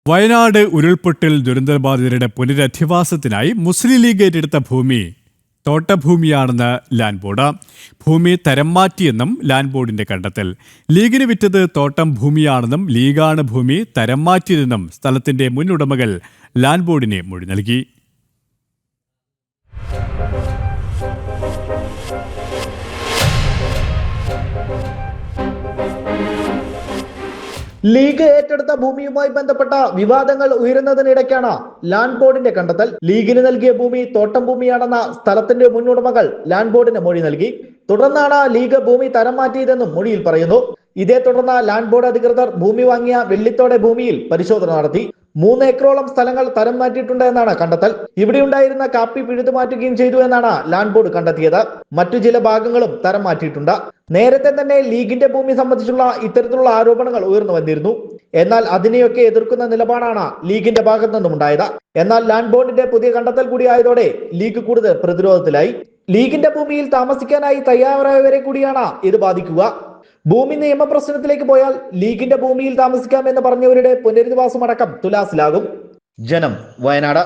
വയനാട് ഉരുൾപൊട്ടൽ ദുരന്തബാധിതരുടെ പുനരധിവാസത്തിനായി മുസ്ലിം ലീഗ് ഏറ്റെടുത്ത ഭൂമി തോട്ടഭൂമിയാണെന്ന് ലാൻഡ് ബോർഡ്. ഭൂമി തരം മാറ്റിയെന്നും ലാൻഡ് ബോർഡിന്റെ കണ്ടെത്തൽ. ലീഗിന് വിറ്റത് തോട്ടം ഭൂമിയാണെന്നും ലീഗാണ് ഭൂമി തരം മാറ്റിയതെന്നും സ്ഥലത്തിന്റെ മുൻ ഉടമകൾ ലാൻഡ് ബോർഡിന് മൊഴി നൽകി. ലീഗ് ഏറ്റെടുത്ത ഭൂമിയുമായി ബന്ധപ്പെട്ട വിവാദങ്ങൾ ഉയരുന്നതിനിടയ്ക്കാണ് ലാൻഡ് ബോർഡിന്റെ കണ്ടെത്തൽ. ലീഗിന് നൽകിയ ഭൂമി തോട്ടം ഭൂമിയാണെന്ന സ്ഥലത്തിന്റെ മുൻ ഉടമകൾ ലാൻഡ് ബോർഡിന് മൊഴി നൽകി. തുടർന്നാണ് ലീഗ് ഭൂമി തരം മാറ്റിയതെന്നും മൊഴിയിൽ പറയുന്നു. ഇതേ തുടർന്ന് ലാൻഡ് ബോർഡ് അധികൃതർ ഭൂമി വാങ്ങിയ വെള്ളിത്തോടെ ഭൂമിയിൽ പരിശോധന നടത്തി. 3 ഏക്കറോളം സ്ഥലങ്ങൾ തരം മാറ്റിയിട്ടുണ്ട് എന്നാണ് കണ്ടെത്തൽ. ഇവിടെ ഉണ്ടായിരുന്ന കാപ്പി പിഴുതു മാറ്റുകയും ചെയ്തു എന്നാണ് ലാൻഡ് ബോർഡ് കണ്ടെത്തിയത്. മറ്റു ചില ഭാഗങ്ങളും തരം മാറ്റിയിട്ടുണ്ട്. നേരത്തെ തന്നെ ലീഗിന്റെ ഭൂമി സംബന്ധിച്ചുള്ള ഇത്തരത്തിലുള്ള ആരോപണങ്ങൾ ഉയർന്നു വന്നിരുന്നു. എന്നാൽ അതിനെയൊക്കെ എതിർക്കുന്ന നിലപാടാണ് ലീഗിന്റെ ഭാഗത്തു നിന്നും ഉണ്ടായത്. എന്നാൽ ലാൻഡ് ബോർഡിന്റെ പുതിയ കണ്ടെത്തൽ കൂടിയായതോടെ ലീഗ് കൂടുതൽ പ്രതിരോധത്തിലായി. ലീഗിന്റെ ഭൂമിയിൽ താമസിക്കാനായി തയ്യാറായവരെ കൂടിയാണ് ഇത് ബാധിക്കുക. ഭൂമി നിയമ പ്രശ്നത്തിലേക്ക് പോയാൽ ലീഗിന്റെ ഭൂമിയിൽ താമസിക്കാമെന്ന് പറഞ്ഞവരുടെ പുനരധിവാസമടക്കം തുലാസിലാകും. ജനം, വയനാട്.